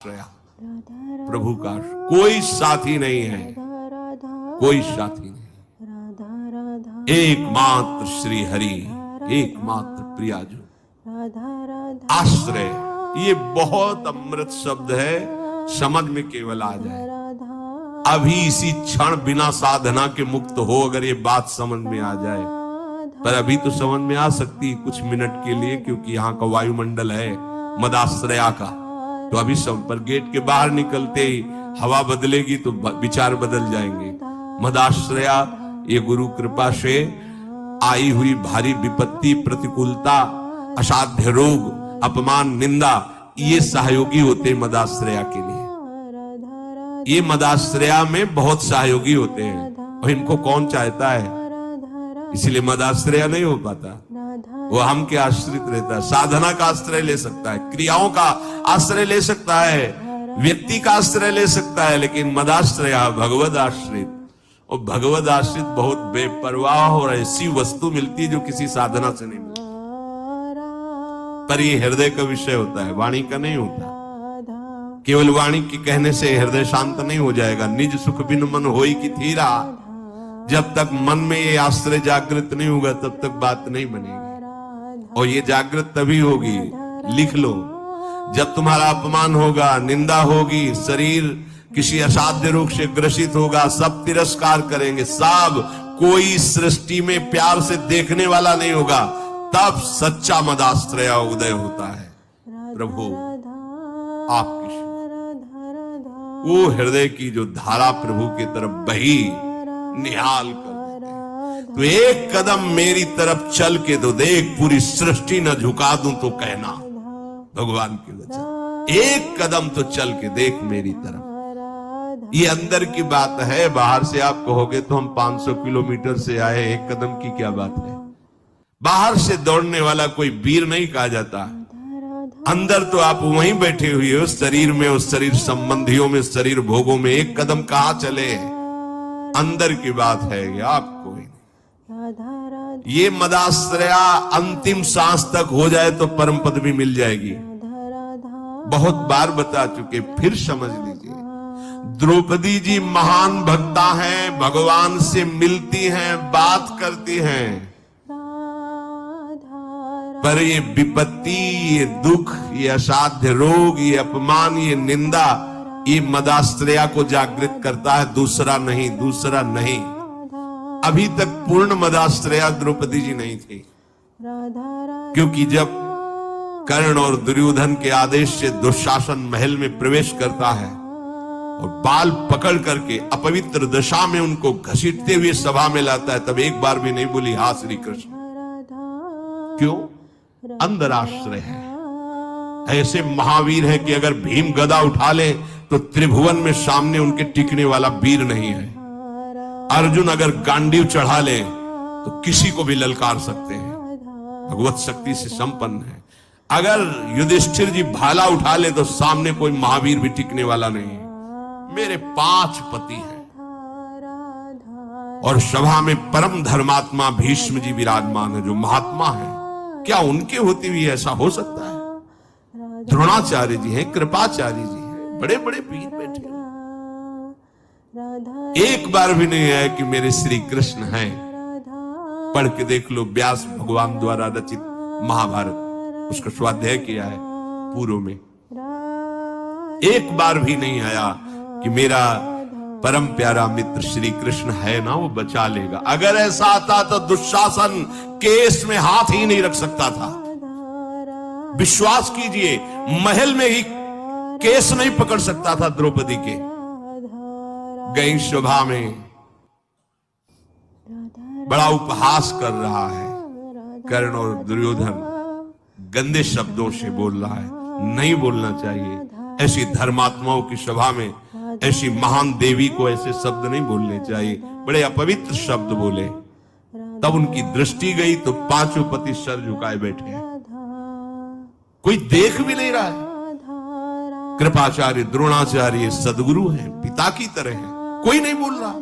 प्रभु का कोई साथी नहीं है, कोई साथी नहीं, एकमात्र श्री हरि, एकमात्र प्रियाजू आश्रय। ये बहुत अमृत शब्द है, समझ में केवल आ जाए। अभी इसी क्षण बिना साधना के मुक्त हो, अगर ये बात समझ में आ जाए, पर अभी तो समझ में आ सकती कुछ मिनट के लिए, क्योंकि यहाँ का वायुमंडल है मदाश्रया का। तो अभी सब पर गेट के बाहर निकलते ही हवा बदलेगी तो विचार बदल जाएंगे। मदाश्रया ये गुरु कृपा से आई हुई भारी विपत्ति, प्रतिकूलता, असाध्य रोग, अपमान, निंदा, ये सहयोगी होते मदाश्रया के लिए। ये मदाश्रया में बहुत सहयोगी होते हैं और इनको कौन चाहता है, इसलिए मदाश्रया नहीं हो पाता। वो हम के आश्रित रहता है, साधना का आश्रय ले सकता है, क्रियाओं का आश्रय ले सकता है, व्यक्ति का आश्रय ले सकता है, लेकिन मदाश्रया भगवद आश्रित। और भगवद आश्रित बहुत बेपरवाह और ऐसी वस्तु मिलती है जो किसी साधना से नहीं मिलती। पर ये हृदय का विषय होता है, वाणी का नहीं होता। केवल वाणी के कहने से हृदय शांत नहीं हो जाएगा। निज सुख बिन मन होई की थीरा, जब तक मन में ये आश्रय जागृत नहीं होगा तब तक बात नहीं बनेगी। और ये जागृत तभी होगी, लिख लो, जब तुम्हारा अपमान होगा, निंदा होगी, शरीर किसी असाध्य रोग से ग्रसित होगा, सब तिरस्कार करेंगे, सब, कोई सृष्टि में प्यार से देखने वाला नहीं होगा, तब सच्चा मदाश्रय उदय होता है। प्रभु आपकी वो हृदय की जो धारा प्रभु की तरफ बही निहाल कर, तो एक कदम मेरी तरफ चल के तो देख, पूरी सृष्टि न झुका दूं तो कहना, भगवान की वचन। एक कदम तो चल के देख मेरी तरफ। ये अंदर की बात है, बाहर से आप कहोगे तो हम 500 किलोमीटर से आए, एक कदम की क्या बात है। बाहर से दौड़ने वाला कोई वीर नहीं कहा जाता, अंदर तो आप वहीं बैठे हुए हो, शरीर में, उस शरीर संबंधियों में, शरीर भोगों में, एक कदम कहां चले। अंदर की बात है, आपको ये मदाश्रया अंतिम सांस तक हो जाए तो परम पद भी मिल जाएगी। बहुत बार बता चुके, फिर समझ लीजिए। द्रौपदी जी महान भक्ता हैं, भगवान से मिलती हैं, बात करती हैं, पर ये विपत्ति, ये दुख, ये असाध्य रोग, ये अपमान, ये निंदा, ये मदाश्रया को जागृत करता है, दूसरा नहीं, दूसरा नहीं। अभी तक पूर्ण मदाश्रया द्रौपदी जी नहीं थी, क्योंकि जब कर्ण और दुर्योधन के आदेश से दुशासन महल में प्रवेश करता है और बाल पकड़ करके अपवित्र दशा में उनको घसीटते हुए सभा में लाता है, तब एक बार भी नहीं बोली हाँ श्री कृष्ण। क्यों? अंदर आश्रय है। ऐसे महावीर है कि अगर भीम गदा उठा ले तो त्रिभुवन में सामने उनके टिकने वाला वीर नहीं है। अर्जुन अगर गांडीव चढ़ा ले तो किसी को भी ललकार सकते हैं, भगवत शक्ति से संपन्न है। अगर युधिष्ठिर जी भाला उठा ले तो सामने कोई महावीर भी टिकने वाला नहीं है। मेरे 5 पति हैं और सभा में परम धर्मात्मा भीष्म जी विराजमान है, जो महात्मा है। क्या उनके होते हुए ऐसा हो सकता है? द्रोणाचार्य जी हैं, कृपाचार्य जी हैं, बड़े बड़े वीर बैठे। एक बार भी नहीं है कि मेरे श्री कृष्ण हैं। पढ़ के देख लो, व्यास भगवान द्वारा रचित महाभारत, उसका स्वाध्याय किया है पूर्व में। एक बार भी नहीं आया कि मेरा परम प्यारा मित्र श्री कृष्ण है ना, वो बचा लेगा। अगर ऐसा आता तो दुशासन केस में हाथ ही नहीं रख सकता था। विश्वास कीजिए, महल में ही केस नहीं पकड़ सकता था द्रौपदी के। गई सभा में बड़ा उपहास कर रहा है कर्ण और दुर्योधन, गंदे शब्दों से बोल रहा है, नहीं बोलना चाहिए। ऐसी धर्मात्माओं की सभा में ऐसी महान देवी को ऐसे शब्द नहीं बोलने चाहिए, बड़े अपवित्र शब्द बोले। तब उनकी दृष्टि गई तो 5 पति सर झुकाए बैठे हैं, कोई देख भी नहीं रहा है। कृपाचार्य, द्रोणाचार्य सदगुरु हैं, पिता की तरह हैं, कोई नहीं बोल रहा।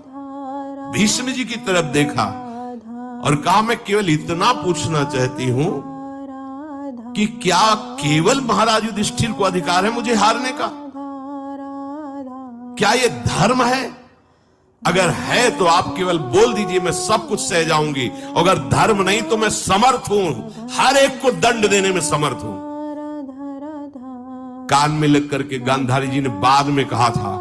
भीष्म जी की तरफ देखा और कहा, मैं केवल इतना पूछना चाहती हूं कि क्या केवल महाराज युधिष्ठिर को अधिकार है मुझे हारने का? क्या ये धर्म है? अगर है तो आप केवल बोल दीजिए मैं सब कुछ सह जाऊंगी। अगर धर्म नहीं तो मैं समर्थ हूं, हर एक को दंड देने में समर्थ हूं। कान में लग करके गांधारी जी ने बाद में कहा था,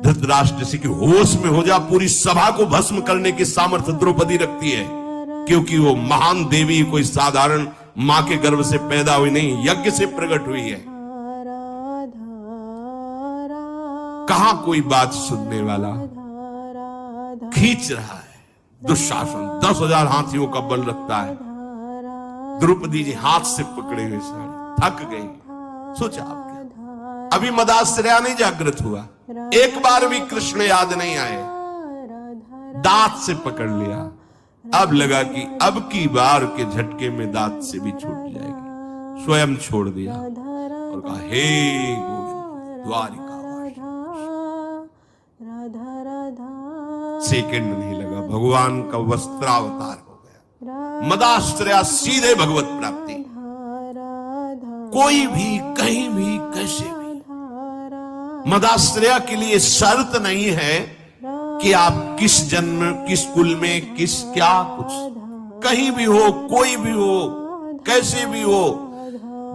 धृतराष्ट्र से कि होश में हो जा, पूरी सभा को भस्म करने की सामर्थ्य द्रौपदी रखती है, क्योंकि वो महान देवी कोई साधारण मां के गर्भ से पैदा हुई नहीं, यज्ञ से प्रकट हुई है। कहां कोई बात सुनने वाला? खींच रहा है दुशासन, 10,000 हाथियों का बल रखता है। द्रौपदी जी हाथ से पकड़े हुए साड़ी, थक गई। सोचा आपके अभी मदाश्रया नहीं जागृत हुआ, एक बार भी कृष्ण याद नहीं आए, दांत से पकड़ लिया। अब लगा कि अब की बार के झटके में दांत से भी छूट जाएगी, स्वयं छोड़ दिया और कहा, हे गोविंद द्वारिका। सेकंड नहीं लगा, भगवान का वस्त्रावतार हो गया। मदाश्रया सीधे भगवत प्राप्ति। कोई भी कहीं भी कैसे भी मदाश्रया के लिए शर्त नहीं है कि आप किस जन्म, किस कुल में, किस क्या कुछ, कहीं भी हो, कोई भी हो, कैसे भी हो,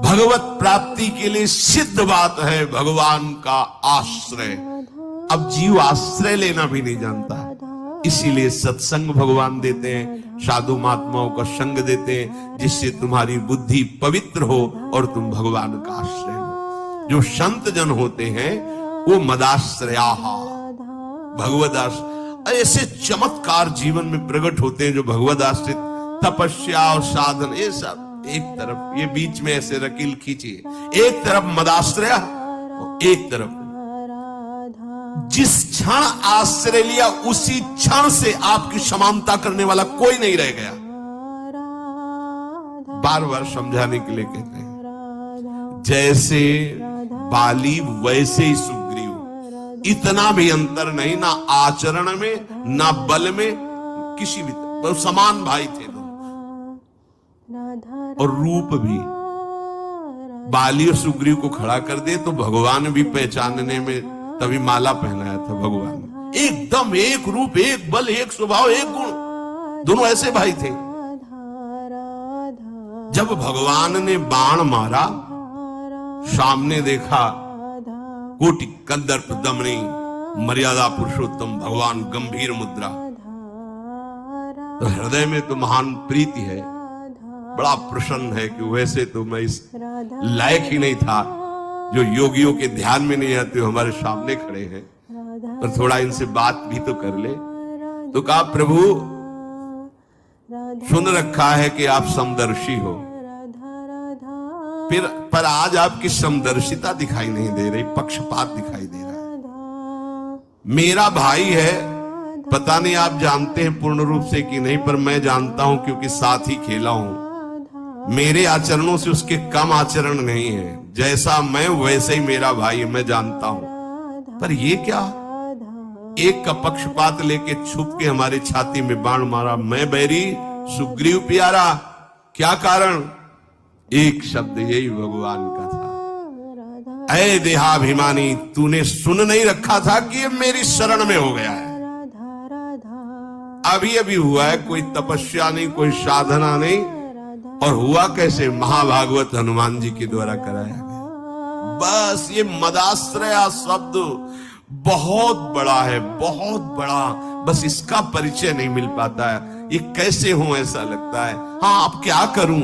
भगवत प्राप्ति के लिए सिद्ध बात है भगवान का आश्रय। अब जीव आश्रय लेना भी नहीं जानता, इसीलिए सत्संग भगवान देते हैं, साधु महात्माओं का संग देते हैं, जिससे तुम्हारी बुद्धि पवित्र हो और तुम भगवान का आश्रय हो। जो संत जन होते हैं वो मदाश्रया भगवदाश्रय, ऐसे चमत्कार जीवन में प्रकट होते हैं जो भगवदाश्रित तपस्या और साधन, ये सब एक तरफ, ये बीच में ऐसे रकील खींचिए, एक तरफ मदाश्रया और एक तरफ जिस क्षण आश्रय लिया उसी क्षण से आपकी समानता करने वाला कोई नहीं रह गया। बार बार समझाने के लिए कहते हैं, जैसे बाली वैसे ही सुग्रीव, इतना भी अंतर नहीं, ना आचरण में ना बल में, किसी भी तो समान भाई थे दोनों। और रूप भी बाली और सुग्रीव को खड़ा कर दे तो भगवान भी पहचानने में, तभी माला पहनाया था भगवान ने, एकदम एक रूप, एक बल, एक स्वभाव, एक गुण, दोनों ऐसे भाई थे। जब भगवान ने बाण मारा, सामने देखा कोटि कंदर्प दमनी मर्यादा पुरुषोत्तम भगवान, गंभीर मुद्रा, तो हृदय में तो महान प्रीति है, बड़ा प्रसन्न है कि वैसे तो मैं इस लायक ही नहीं था, जो योगियों के ध्यान में नहीं आते, हमारे सामने खड़े हैं, पर थोड़ा इनसे बात भी तो कर ले। तो कहा, प्रभु सुन रखा है कि आप समदर्शी हो, फिर पर आज आपकी समदर्शिता दिखाई नहीं दे रही, पक्षपात दिखाई दे रहा है। मेरा भाई है, पता नहीं आप जानते हैं पूर्ण रूप से कि नहीं, पर मैं जानता हूं क्योंकि साथ ही खेला हूं। मेरे आचरणों से उसके कम आचरण नहीं है, जैसा मैं वैसे ही मेरा भाई, मैं जानता हूं। पर ये क्या, एक का पक्षपात लेके छुप के हमारी छाती में बाण मारा, मैं बैरी सुग्रीव प्यारा, क्या कारण? एक शब्द यही भगवान का था, ऐ देहाभिमानी, तूने सुन नहीं रखा था कि ये मेरी शरण में हो गया है। अभी अभी हुआ है, कोई तपस्या नहीं, कोई साधना नहीं, और हुआ कैसे? महाभागवत हनुमान जी के द्वारा कराया गया। बस ये मदाश्रया शब्द बहुत बड़ा है, बहुत बड़ा, बस इसका परिचय नहीं मिल पाता है। ये कैसे हो ऐसा लगता है। हाँ, अब क्या करूं?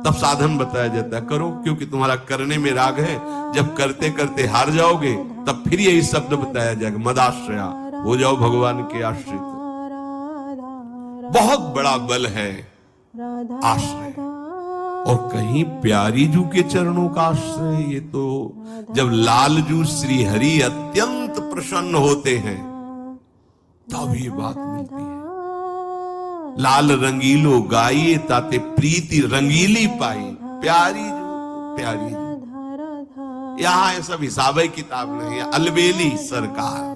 तब साधन बताया जाता है, करो, क्योंकि तुम्हारा करने में राग है। जब करते करते हार जाओगे तब फिर यही शब्द बताया जाएगा, मदाश्रया, हो जाओ भगवान के आश्रित। बहुत बड़ा बल है आश्रय, और कहीं प्यारी जू के चरणों का आश्रय। ये तो जब लालजू श्री हरि अत्यंत प्रसन्न होते हैं तब ये बात मिलती है। लाल रंगीलो गाइए ताते प्रीति रंगीली पाई, प्यारी जू, प्यारी जू। यहाँ ये सब हिसाब किताब नहीं है, अलबेली सरकार।